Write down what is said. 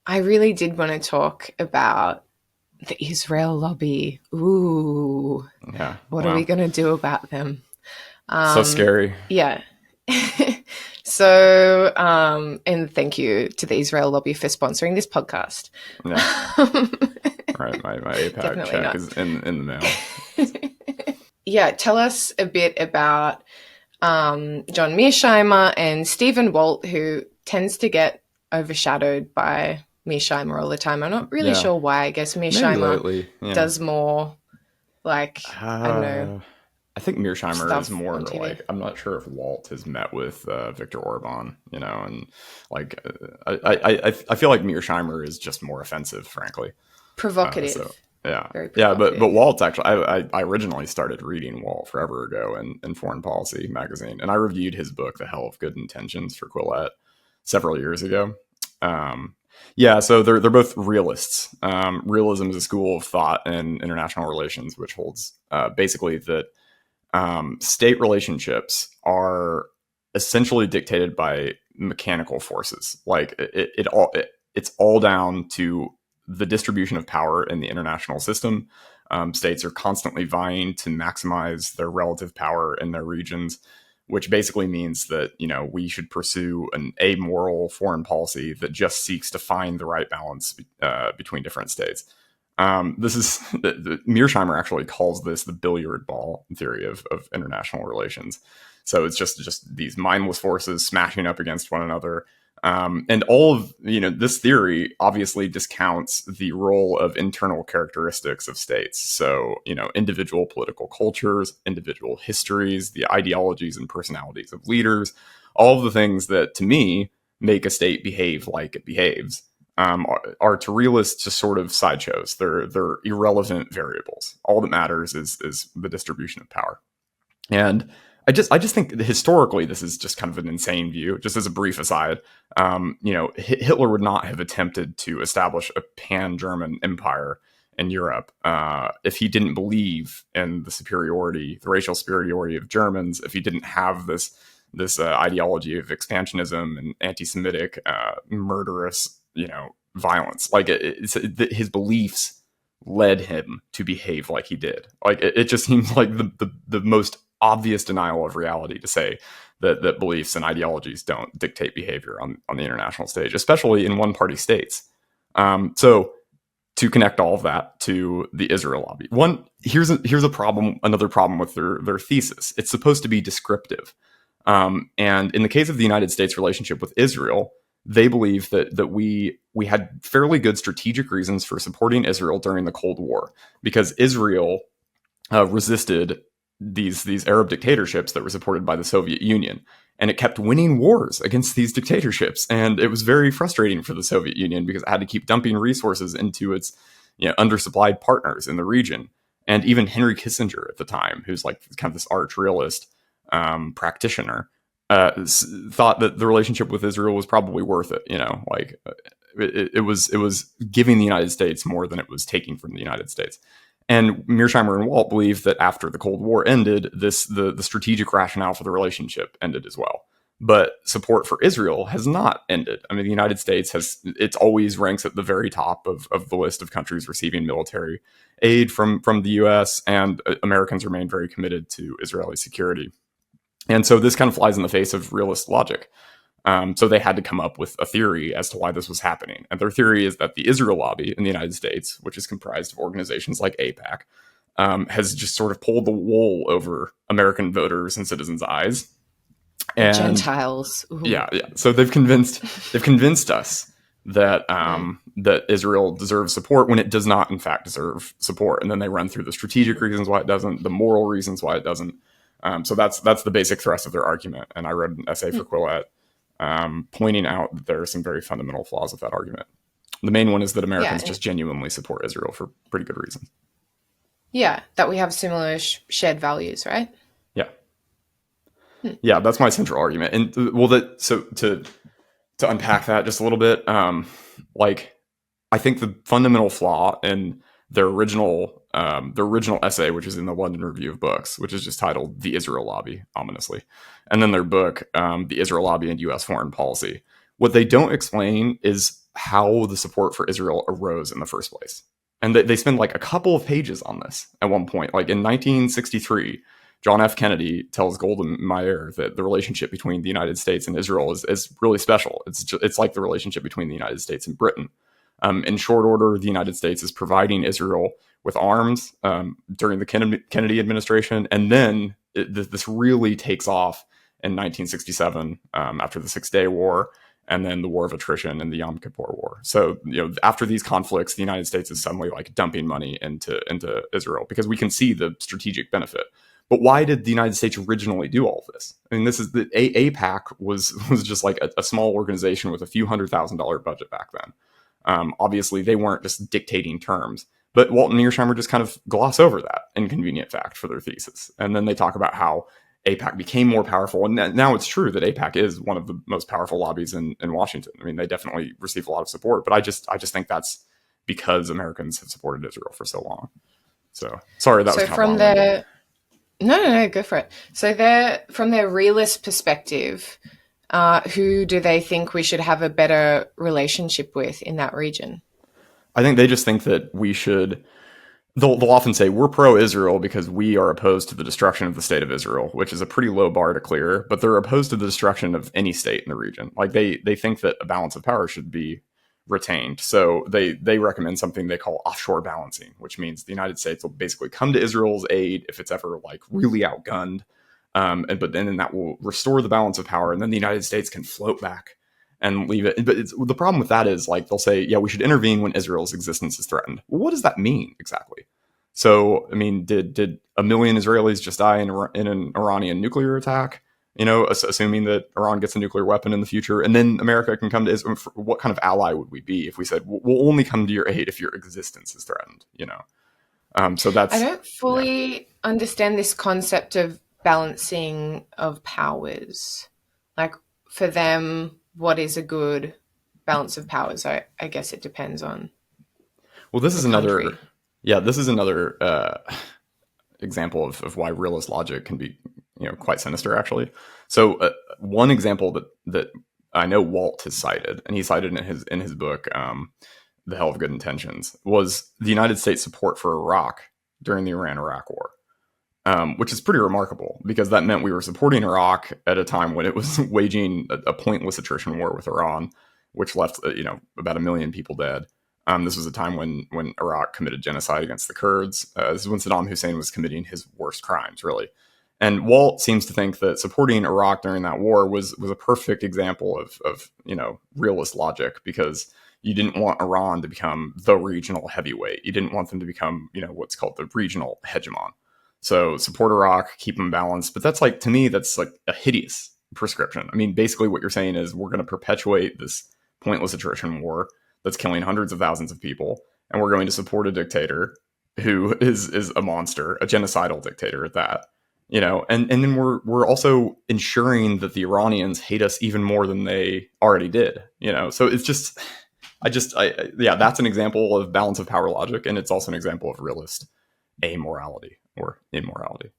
I really did want to talk about the Israel lobby. Ooh, Yeah. what are Wow. we going to do about them? So scary. Yeah. So, and thank you to the Israel lobby for sponsoring this podcast. Yeah. Right. My APAC Definitely check not. is in the mail. Yeah, tell us a bit about John Mearsheimer and Stephen Walt, who tends to get overshadowed by Mearsheimer all the time. I'm not really Yeah. sure why. I guess Maybe Mearsheimer lately. Yeah. does more, like, I don't know, I think Mearsheimer is stuff more on TV. like, I'm not sure if Walt has met with Viktor Orban, and like I feel like Mearsheimer is just more offensive, frankly. So Provocative. yeah, Very yeah, but provocative. Walt's actually, I originally started reading Walt forever ago in Foreign Policy magazine, and I reviewed his book, The Hell of Good Intentions, for Quillette several years ago. Yeah, so they're both realists. Realism is a school of thought in international relations, which holds basically that state relationships are essentially dictated by mechanical forces. Like it's all down to the distribution of power in the international system. States are constantly vying to maximize their relative power in their regions, which basically means that we should pursue an amoral foreign policy that just seeks to find the right balance between different states. This is Mearsheimer actually calls this the billiard ball theory of international relations. So it's just these mindless forces smashing up against one another. And all of this theory obviously discounts the role of internal characteristics of states. So individual political cultures, individual histories, the ideologies and personalities of leaders, all of the things that to me make a state behave like it behaves. Are to realists just sort of sideshows. They're irrelevant variables. All that matters is the distribution of power. And I just think that historically this is just kind of an insane view. Just as a brief aside, Hitler would not have attempted to establish a pan-German empire in Europe if he didn't believe in the racial superiority of Germans. If he didn't have this ideology of expansionism and anti-Semitic, murderous, violence. Like his beliefs led him to behave like he did. Like it just seems like the most obvious denial of reality to say that beliefs and ideologies don't dictate behavior on the international stage, especially in one-party states. So to connect all of that to the Israel lobby, here's a problem. Another problem with their thesis. It's supposed to be descriptive, and in the case of the United States relationship with Israel, they believe that we had fairly good strategic reasons for supporting Israel during the Cold War, because Israel resisted these Arab dictatorships that were supported by the Soviet Union, and it kept winning wars against these dictatorships, and it was very frustrating for the Soviet Union because it had to keep dumping resources into its undersupplied partners in the region. And even Henry Kissinger at the time, who's like kind of this arch realist practitioner, thought that the relationship with Israel was probably worth it. It was giving the United States more than it was taking from the United States. And Mearsheimer and Walt believe that after the Cold War ended, the strategic rationale for the relationship ended as well. But support for Israel has not ended. I mean, the United States it always ranks at the very top of the list of countries receiving military aid from the U.S., and Americans remain very committed to Israeli security. And so this kind of flies in the face of realist logic. So they had to come up with a theory as to why this was happening. And their theory is that the Israel lobby in the United States, which is comprised of organizations like AIPAC, has just sort of pulled the wool over American voters and citizens' eyes. And Gentiles. Ooh. Yeah. So they've convinced us that that Israel deserves support when it does not, in fact, deserve support. And then they run through the strategic reasons why it doesn't, the moral reasons why it doesn't. So that's the basic thrust of their argument. And I read an essay for Quillette pointing out that there are some very fundamental flaws with that argument. The main one is that Americans just genuinely support Israel for pretty good reasons. Yeah, that we have similar shared values, right? Yeah. Yeah, that's my central argument. And so to unpack that just a little bit, I think the fundamental flaw in their original essay, which is in the London Review of Books, which is just titled "The Israel Lobby," ominously, and then their book, "The Israel Lobby and U.S. Foreign Policy." What they don't explain is how the support for Israel arose in the first place. And they spend like a couple of pages on this at one point. Like in 1963, John F. Kennedy tells Golda Meir that the relationship between the United States and Israel is really special. It's like the relationship between the United States and Britain. In short order, the United States is providing Israel with arms during the Kennedy administration, and then this really takes off in 1967 after the Six-Day War, and then the War of Attrition and the Yom Kippur War. So, after these conflicts, the United States is suddenly like dumping money into Israel because we can see the strategic benefit. But why did the United States originally do all of this? I mean, this is the AIPAC was just like a small organization with a few $100,000 budget back then. Obviously, they weren't just dictating terms, but Walt and Mearsheimer just kind of gloss over that inconvenient fact for their thesis, and then they talk about how AIPAC became more powerful. And now it's true that AIPAC is one of the most powerful lobbies in Washington. I mean, they definitely receive a lot of support, but I just think that's because Americans have supported Israel for so long. So sorry, that was kind from of their no, go for it. So from their realist perspective, who do they think we should have a better relationship with in that region? I think they just think that we should. They'll often say we're pro-Israel because we are opposed to the destruction of the state of Israel, which is a pretty low bar to clear, but they're opposed to the destruction of any state in the region. Like they think that a balance of power should be retained. So they recommend something they call offshore balancing, which means the United States will basically come to Israel's aid if it's ever like really outgunned. But then that will restore the balance of power, and then the United States can float back and leave it. But the problem with that is like they'll say, yeah, we should intervene when Israel's existence is threatened. Well, what does that mean exactly? So, I mean, did a million Israelis just die in an Iranian nuclear attack? Assuming that Iran gets a nuclear weapon in the future, and then America can come to Israel. What kind of ally would we be if we said we'll only come to your aid if your existence is threatened? So that's. I don't fully understand this concept of balancing of powers. Like for them, what is a good balance of powers? I guess it depends on. Well, this is another. Yeah, this is another example of why realist logic can be, quite sinister, actually. So one example that I know Walt has cited, and he cited in his book, The Hell of Good Intentions, was the United States support for Iraq during the Iran-Iraq War, which is pretty remarkable because that meant we were supporting Iraq at a time when it was waging a pointless attrition war with Iran, which left about 1 million people dead. This was a time when Iraq committed genocide against the Kurds. This is when Saddam Hussein was committing his worst crimes, really. And Walt seems to think that supporting Iraq during that war was a perfect example of realist logic, because you didn't want Iran to become the regional heavyweight. You didn't want them to become what's called the regional hegemon. So support Iraq, keep them balanced. But that's to me, that's like a hideous prescription. I mean, basically what you're saying is we're going to perpetuate this pointless attrition war that's killing hundreds of thousands of people, and we're going to support a dictator who is a monster, a genocidal dictator at that. And then we're also ensuring that the Iranians hate us even more than they already did. So it's just, that's an example of balance of power logic, and it's also an example of realist amorality or immorality.